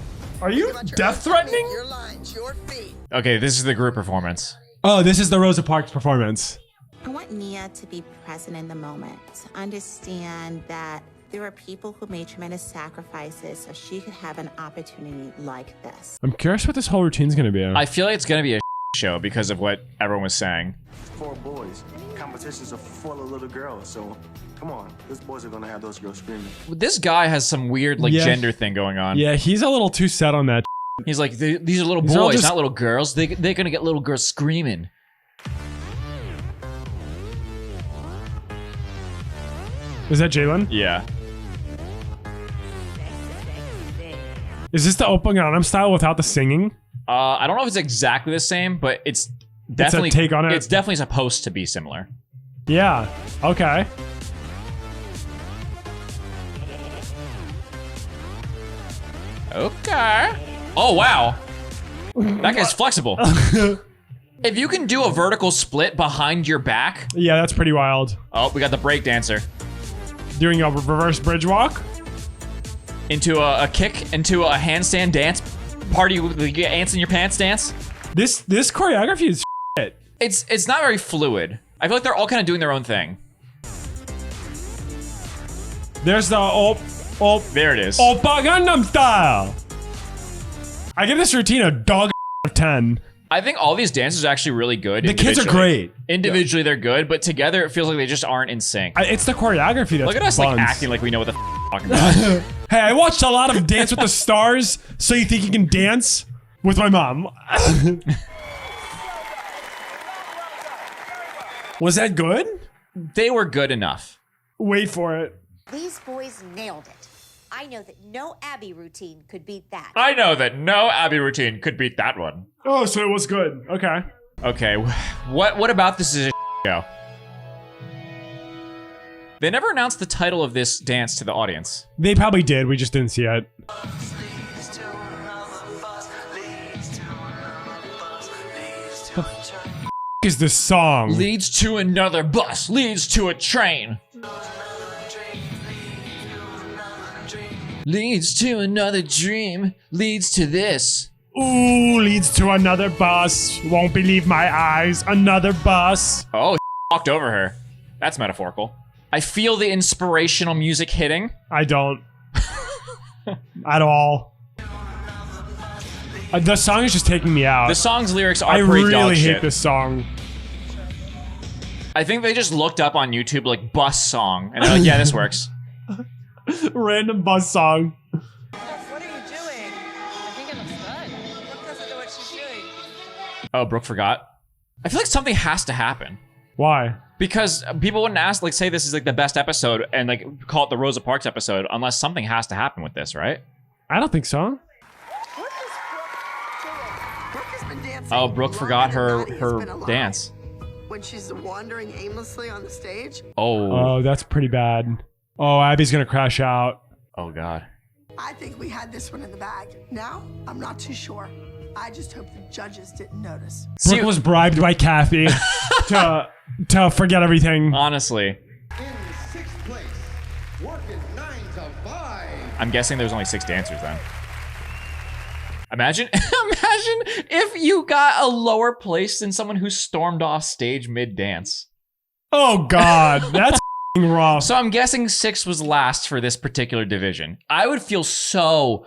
[SPEAKER 1] Are you death threatening?
[SPEAKER 3] Your lines, your feet.
[SPEAKER 2] Okay, this is the group performance.
[SPEAKER 1] Oh, this is the Rosa Parks performance.
[SPEAKER 8] I want Nia to be present in the moment, to understand that there are people who made tremendous sacrifices so she could have an opportunity like this.
[SPEAKER 1] I'm curious what this whole routine's gonna be.
[SPEAKER 2] I feel like it's gonna be a show because of what everyone was saying.
[SPEAKER 10] 4 boys. Competitions are full of little girls, so come on. Those boys are gonna have those girls screaming.
[SPEAKER 2] This guy has some weird like gender thing going on.
[SPEAKER 1] Yeah, he's a little too set on that.
[SPEAKER 2] He's like, these are little
[SPEAKER 1] These are all
[SPEAKER 2] boys,
[SPEAKER 1] just-
[SPEAKER 2] not little girls. They're gonna get little girls screaming.
[SPEAKER 1] Is that Jalen?
[SPEAKER 2] Yeah.
[SPEAKER 1] Is this the Opa Gangnam Style without the singing?
[SPEAKER 2] I don't know if it's exactly the same, but it's definitely
[SPEAKER 1] take on it?
[SPEAKER 2] It's definitely supposed to be similar.
[SPEAKER 1] Yeah. Okay.
[SPEAKER 2] Okay. Oh wow. That guy's flexible. If you can do a vertical split behind your back.
[SPEAKER 1] Yeah, that's pretty wild.
[SPEAKER 2] Oh, we got the break dancer.
[SPEAKER 1] Doing a reverse bridge walk?
[SPEAKER 2] Into a kick, into a handstand dance. Party with the ants in your pants dance.
[SPEAKER 1] This choreography is shit.
[SPEAKER 2] It's not very fluid. I feel like they're all kind of doing their own thing.
[SPEAKER 1] There's the
[SPEAKER 2] there it is.
[SPEAKER 1] Opa Gangnam Style. I give this routine a dog of 10.
[SPEAKER 2] I think all these dances are actually really good.
[SPEAKER 1] The kids are great.
[SPEAKER 2] Individually, they're good, but together it feels like they just aren't in sync.
[SPEAKER 1] It's the choreography that's
[SPEAKER 2] Look at us
[SPEAKER 1] buns.
[SPEAKER 2] like acting like we know what the talking about.
[SPEAKER 1] Hey, I watched a lot of Dance with the Stars, so you think you can dance with my mom. Was that good?
[SPEAKER 2] They were good enough.
[SPEAKER 1] Wait for it.
[SPEAKER 15] These boys nailed it. I know that no Abby routine could beat that.
[SPEAKER 2] I know that no Abby routine could beat that one.
[SPEAKER 1] Oh, so it was good. Okay.
[SPEAKER 2] Okay, what about this is a show? They never announced the title of this dance to the audience.
[SPEAKER 1] They probably did. We just didn't see it. The is this song?
[SPEAKER 2] Leads to another bus, leads to a train. Leads to another dream, leads to this.
[SPEAKER 1] Ooh, leads to another bus. Won't believe my eyes. Another bus.
[SPEAKER 2] Oh, walked over her. That's metaphorical. I feel the inspirational music hitting.
[SPEAKER 1] I don't. At all. The song is just taking me out.
[SPEAKER 2] The song's lyrics are
[SPEAKER 1] I
[SPEAKER 2] pretty
[SPEAKER 1] really
[SPEAKER 2] dog
[SPEAKER 1] hate
[SPEAKER 2] shit.
[SPEAKER 1] this song.
[SPEAKER 2] I think they just looked up on YouTube like bus song, and they're like, yeah, this works.
[SPEAKER 1] Random bus song.
[SPEAKER 7] What are you doing?
[SPEAKER 11] I think it looks good.
[SPEAKER 7] Brooke doesn't know what she's doing.
[SPEAKER 2] Oh, Brooke forgot. I feel like something has to happen.
[SPEAKER 1] Why?
[SPEAKER 2] Because people wouldn't ask, like, say this is like the best episode and like call it the Rosa Parks episode unless something has to happen with this, right?
[SPEAKER 1] I don't think so.
[SPEAKER 3] Brooke has been dancing
[SPEAKER 2] Oh, Brooke forgot her
[SPEAKER 3] been alive.
[SPEAKER 2] dance.
[SPEAKER 3] When she's wandering aimlessly on the stage.
[SPEAKER 2] Oh.
[SPEAKER 1] Oh, that's pretty bad. Oh, Abby's gonna crash out.
[SPEAKER 2] Oh God.
[SPEAKER 3] I think we had this one in the bag. Now, I'm not too sure. I just hope the judges didn't notice.
[SPEAKER 1] Brooke was bribed by Kathy to forget everything.
[SPEAKER 2] Honestly.
[SPEAKER 13] In 6th place, working 9 to 5.
[SPEAKER 2] I'm guessing there's only 6 dancers then. Imagine if you got a lower place than someone who stormed off stage mid-dance.
[SPEAKER 1] Oh God, that's rough.
[SPEAKER 2] So I'm guessing 6 was last for this particular division. I would feel so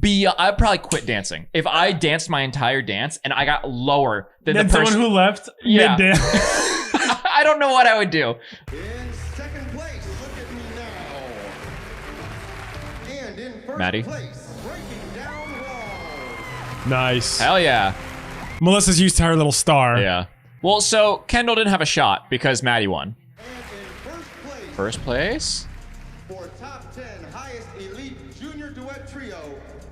[SPEAKER 2] I'd probably quit dancing. If I danced my entire dance and I got lower than the person
[SPEAKER 1] someone who left
[SPEAKER 2] Yeah.
[SPEAKER 1] mid-dance.
[SPEAKER 2] I don't know what I would do.
[SPEAKER 13] In 2nd place, look at me now. And in 1st
[SPEAKER 2] Maddie?
[SPEAKER 13] place, breaking down walls.
[SPEAKER 1] Nice.
[SPEAKER 2] Hell yeah.
[SPEAKER 1] Melissa's used to her little star.
[SPEAKER 2] Yeah. Well, so Kendall didn't have a shot because Maddie won.
[SPEAKER 13] And in 1st place,
[SPEAKER 2] First place?
[SPEAKER 13] for top 10 highest elite junior duet trio,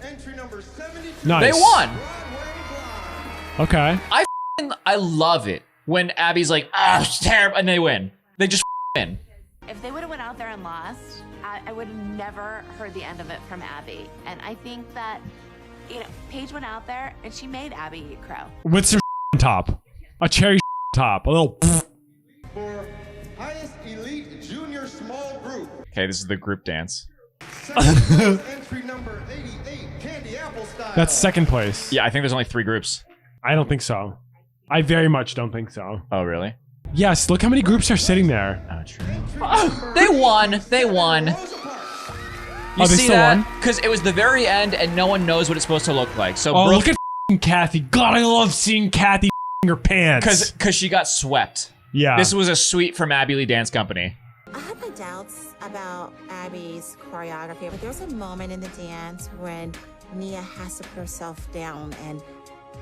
[SPEAKER 13] entry number 72.
[SPEAKER 1] Nice.
[SPEAKER 2] They won.
[SPEAKER 1] Okay.
[SPEAKER 2] I love it when Abby's like, ah, it's terrible, and they win. They just win.
[SPEAKER 7] If they would have went out there and lost, I would have never heard the end of it from Abby. And I think that, you know, Paige went out there and she made Abby eat crow.
[SPEAKER 1] With some top. A cherry top. A little.
[SPEAKER 13] For highest elite junior small group,
[SPEAKER 2] Okay, this is the group dance.
[SPEAKER 13] entry number 88, Candy Apple Style.
[SPEAKER 1] That's second place.
[SPEAKER 2] Yeah, I think there's only 3 groups.
[SPEAKER 1] I don't think so. I very much don't think so.
[SPEAKER 2] Oh, really?
[SPEAKER 1] Yes, look how many groups are sitting there.
[SPEAKER 2] Oh, true. They won. They won. You
[SPEAKER 1] they
[SPEAKER 2] see
[SPEAKER 1] still
[SPEAKER 2] that?
[SPEAKER 1] won?
[SPEAKER 2] Because it was the very end and no one knows what it's supposed to look like. So
[SPEAKER 1] Oh,
[SPEAKER 2] Brooke,
[SPEAKER 1] look at Kathy. God, I love seeing Kathy her pants.
[SPEAKER 2] Because she got swept.
[SPEAKER 1] Yeah.
[SPEAKER 2] This was a suite from Abby Lee Dance Company.
[SPEAKER 8] I had my doubts about Abby's choreography, but there was a moment in the dance when Nia has to put herself down and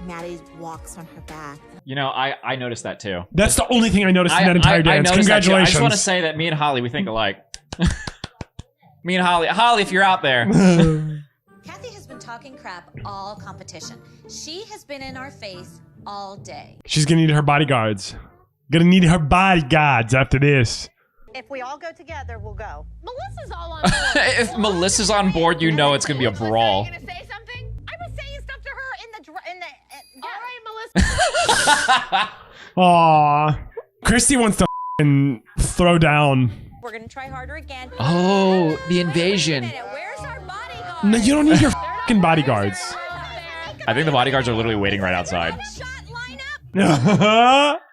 [SPEAKER 8] Maddie walks on her back.
[SPEAKER 2] You know, I noticed that too.
[SPEAKER 1] That's the only thing I noticed in that entire dance.
[SPEAKER 2] Congratulations. That too. I just want to
[SPEAKER 1] Congratulations.
[SPEAKER 2] say that me and Holly, we think alike. Me and Holly, if you're out there.
[SPEAKER 14] Kathy has been talking crap all competition. She has been in our face all day.
[SPEAKER 1] She's gonna need her bodyguards. Gonna need her bodyguards after this.
[SPEAKER 14] If we all go together, we'll go.
[SPEAKER 9] Melissa's all on board.
[SPEAKER 2] If Melissa's on board, you know it's gonna be a brawl.
[SPEAKER 9] Are you gonna say something? I was saying stuff to her in the all right, Melissa.
[SPEAKER 1] Aww. Christy wants to throw down.
[SPEAKER 14] We're gonna try harder again.
[SPEAKER 2] Oh, the invasion.
[SPEAKER 14] Where's our bodyguard?
[SPEAKER 1] No, you don't need your fucking bodyguards.
[SPEAKER 2] I think the bodyguards are literally waiting right outside.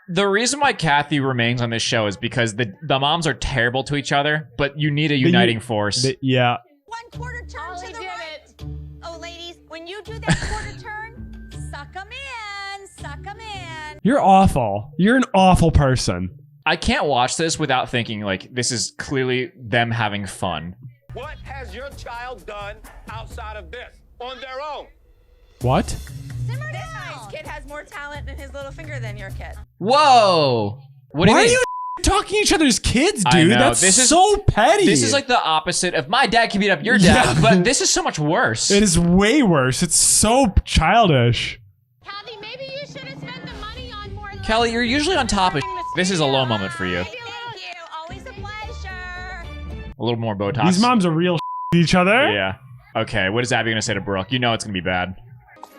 [SPEAKER 2] The reason why Kathy remains on this show is because the moms are terrible to each other, but you need a uniting force.
[SPEAKER 1] Yeah.
[SPEAKER 14] 1/4 turn to the right. Oh, ladies, when you do that quarter turn, suck them in, suck them in.
[SPEAKER 1] You're awful. You're an awful person.
[SPEAKER 2] I can't watch this without thinking, like, this is clearly them having fun.
[SPEAKER 16] What has your child done outside of this on their own?
[SPEAKER 1] What?
[SPEAKER 14] Simmer down. This kid has more talent in his little finger than your kid.
[SPEAKER 2] Whoa! What do you
[SPEAKER 1] Why
[SPEAKER 2] mean?
[SPEAKER 1] are you talking to each other's kids,
[SPEAKER 2] I
[SPEAKER 1] dude?
[SPEAKER 2] know.
[SPEAKER 1] That's
[SPEAKER 2] This is
[SPEAKER 1] so petty.
[SPEAKER 2] This is like the opposite of my dad can beat up your dad,
[SPEAKER 1] Yeah.
[SPEAKER 2] but this is so much worse.
[SPEAKER 1] It is way worse. It's so childish.
[SPEAKER 9] Kathy, maybe you should have spent the money on more.
[SPEAKER 2] Kelly, you're usually on top of This is a low moment for you.
[SPEAKER 14] Thank you. Always a pleasure.
[SPEAKER 2] A little more Botox.
[SPEAKER 1] These moms are real to each other.
[SPEAKER 2] Yeah. Okay, what is Abby gonna say to Brooke? You know it's gonna be bad.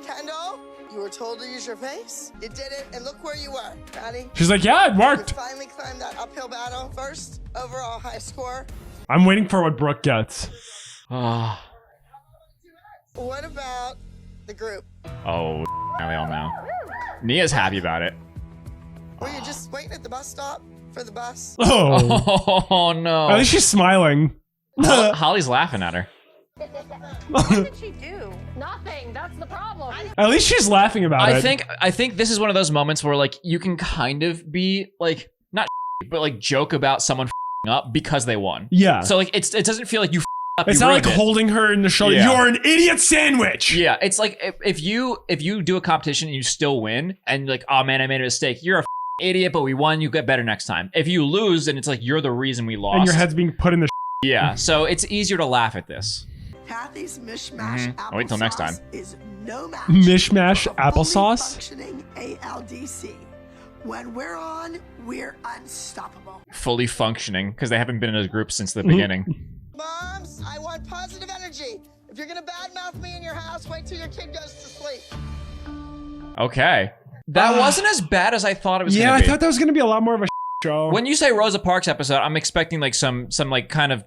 [SPEAKER 3] Kendall, you were told to use your face. You did it, and look where you were, Maddie.
[SPEAKER 1] She's like, yeah, it worked.
[SPEAKER 3] You finally climbed that uphill battle. First overall high score.
[SPEAKER 1] I'm waiting for what Brooke gets.
[SPEAKER 2] Oh,
[SPEAKER 3] What about the group?
[SPEAKER 2] now they all know. Nia's happy about it.
[SPEAKER 3] Were you just waiting at the bus stop for the bus?
[SPEAKER 1] Oh.
[SPEAKER 2] Oh no.
[SPEAKER 1] At least she's smiling.
[SPEAKER 2] Holly's laughing at her.
[SPEAKER 9] What did she do? Nothing. That's the problem.
[SPEAKER 1] At least she's laughing about it.
[SPEAKER 2] I think this is one of those moments where like you can kind of be like not but like joke about someone up because they won.
[SPEAKER 1] Yeah.
[SPEAKER 2] So like it doesn't feel like you up.
[SPEAKER 1] It's
[SPEAKER 2] you
[SPEAKER 1] not like
[SPEAKER 2] ruined it.
[SPEAKER 1] holding her in the shoulder.
[SPEAKER 2] Yeah.
[SPEAKER 1] You're an idiot sandwich.
[SPEAKER 2] Yeah, it's like if you do a competition and you still win and like, oh man, I made a mistake. You're a idiot, but we won. You get better next time. If you lose, and it's like you're the reason we lost.
[SPEAKER 1] And your head's being put in the
[SPEAKER 2] Yeah, so it's easier to laugh at this.
[SPEAKER 3] Kathy's mishmash
[SPEAKER 2] I'll wait till next time.
[SPEAKER 3] is no match.
[SPEAKER 1] Mishmash
[SPEAKER 3] for
[SPEAKER 1] applesauce?
[SPEAKER 3] fully functioning ALDC. When we're on, we're unstoppable.
[SPEAKER 2] Fully functioning because they haven't been in a group since the beginning.
[SPEAKER 3] Moms, I want positive energy. If you're gonna badmouth me in your house, wait till your kid goes to sleep.
[SPEAKER 2] Okay, that wasn't as bad as I thought it was.
[SPEAKER 1] Yeah,
[SPEAKER 2] gonna
[SPEAKER 1] I
[SPEAKER 2] be.
[SPEAKER 1] thought that was gonna be a lot more of a show.
[SPEAKER 2] When you say Rosa Parks episode, I'm expecting like some like kind of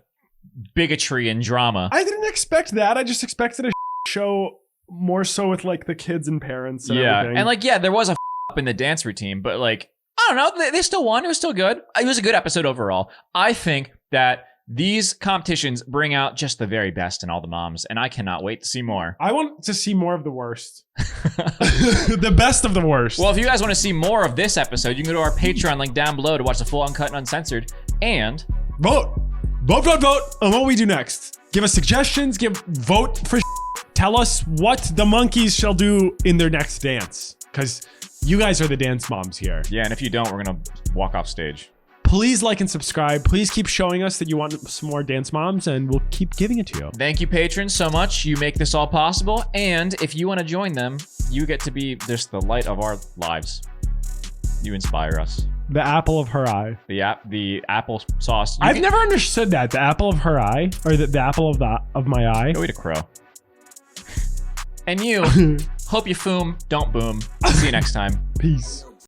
[SPEAKER 2] bigotry and drama.
[SPEAKER 1] I didn't expect that. I just expected a show more so with like the kids and parents and everything.
[SPEAKER 2] And like there was a up in the dance routine, but like I don't know, they still won. It was still good. It was a good episode overall. I think that these competitions bring out just the very best in all the moms, and I cannot wait to see more.
[SPEAKER 1] I want to see more of the worst. The best of the worst.
[SPEAKER 2] Well, if you guys want to see more of this episode, you can go to our Patreon link down below to watch the full uncut and uncensored. And
[SPEAKER 1] vote on what we do next. Give us suggestions. Vote for. Tell us what the monkeys shall do in their next dance, because you guys are the dance moms here.
[SPEAKER 2] Yeah, and if you don't, we're gonna walk off stage.
[SPEAKER 1] Please like and subscribe. Please keep showing us that you want some more dance moms, and we'll keep giving it to you.
[SPEAKER 2] Thank you, patrons, so much. You make this all possible. And if you want to join them, you get to be just the light of our lives. You inspire us.
[SPEAKER 1] The apple of her eye.
[SPEAKER 2] The apple sauce.
[SPEAKER 1] I've never understood that. The apple of her eye, or the apple of my eye.
[SPEAKER 2] Go eat a crow. And you, hope you foom, don't boom. See you next time.
[SPEAKER 1] Peace.